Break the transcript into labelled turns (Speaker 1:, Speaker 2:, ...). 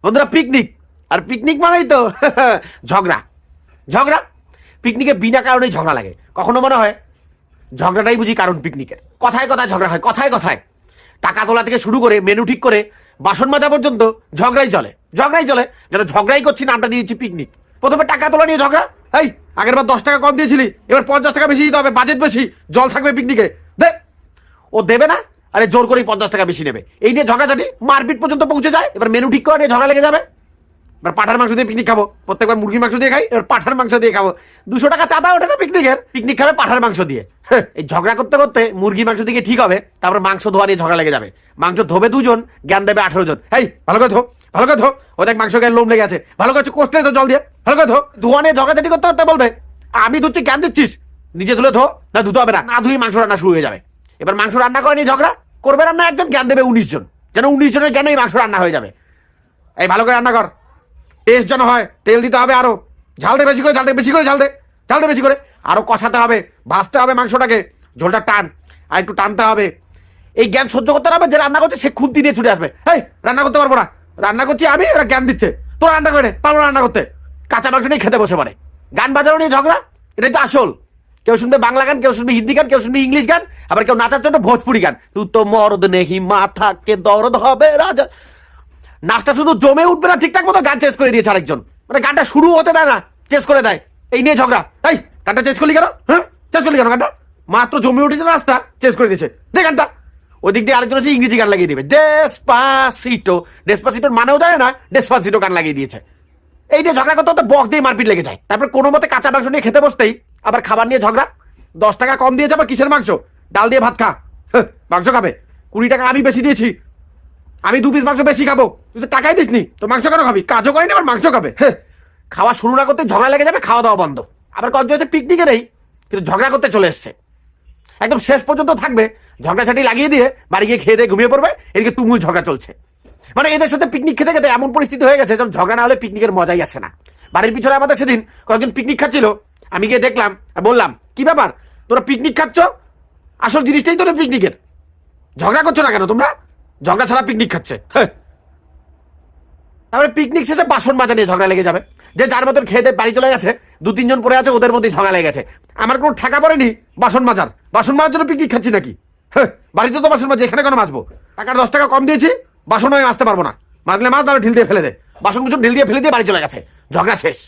Speaker 1: বন্ধুরা পিকনিক, আর পিকনিক মানেই তো ঝগড়া। ঝগড়া পিকনিকে বিনা কারণেই ঝগড়া লাগে। কখনো মনে হয় ঝগড়াটাই বুঝি কারণ পিকনিকের। কথায় কথায় ঝগড়া হয়, কথায় কথায়। টাকা তোলা থেকে শুরু করে মেনু ঠিক করে বাসন মাজা পর্যন্ত ঝগড়াই চলে, ঝগড়াই চলে। যেন ঝগড়াই করছি, নামটা দিয়েছি পিকনিক। প্রথমে টাকা তোলা নিয়ে ঝগড়া, এই আগের বার 10 টাকা কম দিয়েছিলি, এবার 50 টাকা বেশি দিতে হবে, বাজেট বেশি, জল থাকবে পিকনিকে, দে। ও দেবে না, আরে জোর করেই 50 টাকা বেশি নেবে। এই নিয়ে ঝগড়াঝাটি মারপিট পর্যন্ত পৌঁছে যায়। এবার মেনু ঠিক করে নিয়ে ঝগড়া লেগে যাবে। এবার পাঠার মাংস দিয়ে পিকনিক খাবো, প্রত্যেকবার মুরগির মাংস দিয়ে খাই, এবার পাঠার মাংস দিয়ে খাবো। 200 টাকা চাঁদা ওঠে না পিকনিকের, পিকনিক খাবে পাঠার মাংস দিয়ে। এই ঝগড়া করতে করতে মুরগি মাংস দিকে ঠিক হবে, তারপর মাংস ধোয়া নিয়ে ঝগড়া লেগে যাবে। মাংস ধোবে 2 জন, জ্ঞান দেবে 18 জন। এই ভালো করে ধো, ভালো করে ধো, ও দেখ মাংস গায়ে লোম লেগে আছে, ভালো করে কষলে তো জল দিয়ে, ভালো করে ধো। ধোয়া নিয়ে ঝগড়াঝাটি করতে করতে বলবে আমি ধুচ্ছি, জ্ঞান দিচ্ছিস, নিজে ধুলে ধো, না ধুতে হবে না, না ধুই মাংস রান্না শুরু হয়ে যাবে। এবার মাংস রান্না করে নিয়ে ঝগড়া করবে রান্না একজন, জ্ঞান দেবে 19 জন, যেন 19 জনের জ্ঞানেই মাংস রান্না হয়ে যাবে। এই ভালো করে রান্না কর, টেস্ট যেন হয়, তেল দিতে হবে, আরো ঝাল দে বেশি করে, ঝাল দে বেশি করে, ঝাল দে, ঝাল দে বেশি করে, আরো কষাতে হবে, ভাজতে হবে মাংসটাকে, ঝোলটা টান, আর একটু টানতে হবে। এই জ্ঞান সহ্য করতে হবে। যে রান্না করছে সে খুন্তি দিয়ে ছুটে আসবে, এই রান্না করতে পারবো না, রান্না করছি আমি, এরা জ্ঞান দিচ্ছে, তোরা রান্না করে পারবো রান্না করতে। কাঁচা মাংস নিয়ে খেতে বসে পারে। গান বাজানো নিয়ে ঝগড়া, এটাই তো আসল। কেউ শুনবে বাংলা গান, কেউ শুনবে হিন্দি গান, কেউ শুনবে ইংলিশ গান, আবার কেউ নাচার জন্য ভোজপুরি গান। তুই তো মরদ নেহি মাথাকে দরদ হবে রাজা। নাচটা শুধু জমে উঠবে না ঠিকঠাক মতো, গান চেঞ্জ করে দিয়েছে আরেকজন, মানে গানটা শুরু হতে দেয় না, চেঞ্জ করে দেয়। এই নিয়ে ঝগড়া, এই গানটা চেঞ্জ করলি কেন? হ্যাঁ চেঞ্জ করলি কেন? গানটা মাত্র জমে উঠেছে, রাস্তা চেঞ্জ করে দিয়েছে, দে গানটা। ওই দিক দিয়ে আরেকজন হচ্ছে ইংরেজি গান লাগিয়ে দিবে, ডেসপাসিটো। ডেসপাসিটোর মানেও যায় না, ডেসপাসিটো গান লাগিয়ে দিয়েছে। এই নিয়ে ঝগড়া করতে হতে বক দিয়ে মারপিট লেগে যায়। তারপর কোনো মতে কাঁচা মাংস নিয়ে খেতে বসতেই আবার খাবার নিয়ে ঝগড়া। 10 টাকা কম দিয়েছে, আবার কিসের মাংস? ডাল দিয়ে ভাত খা, মাংস খাবে। 20 টাকা আমি বেশি দিয়েছি, আমি 2 পিস মাংস বেশি খাবো, তুই তো টাকাই দিসনি, তো মাংস কেন খাবি? কাজও করেনি আবার মাংস খাবে। খাওয়া শুরু না করতে ঝগড়া লেগে যাবে, খাওয়া দাওয়া বন্ধ। আবার কত হচ্ছে পিকনিকে নেই, কিন্তু ঝগড়া করতে চলে এসছে, একদম শেষ পর্যন্ত থাকবে। ঝগড়াঝাটি লাগিয়ে দিয়ে বাড়ি গিয়ে খেয়ে দিয়ে ঘুমিয়ে পড়বে, এদিকে তুমুল ঝগড়া চলছে। মানে এদের সাথে পিকনিক খেতে খেতে এমন পরিস্থিতি হয়ে গেছে, যখন ঝগড়া না হলে পিকনিকের মজাই আসে না। বাড়ির পিছনে আমাদের সেদিন কয়েকজন পিকনিক খাচ্ছিল, আমি গিয়ে দেখলাম আর বললাম কি ব্যাপার তোরা পিকনিক খাচ্ছ? আসল জিনিসটাই তোরা পিকনিকের, ঝগড়া করছো না কেন তোমরা? ঝগড়া ছাড়া পিকনিক খাচ্ছে। তারপরে পিকনিক শেষে বাসন মাজা নিয়ে ঝগড়া লেগে যাবে। যে যার মতন খেয়ে বাড়ি চলে গেছে, 2-3 জন পড়ে আছে, ওদের মধ্যে ঝগড়া লেগে গেছে। আমার কোনো ঠেকা পড়েনি বাসন মাজার, বাসন মাজার জন্য পিকনিক খাচ্ছি নাকি? বাড়িতে তো বাসন মাঝে, এখানে কেন মাজবো? টাকা 10 টাকা কম দিয়েছি, বাসন আমি মাজতে পারবো না, মাজলে মাছ, তাহলে ঢিল দিয়ে ফেলে দে। বাসন কুসন ঢিল দিয়ে ফেলে দিয়ে বাড়ি চলে গেছে, ঝগড়া শেষ।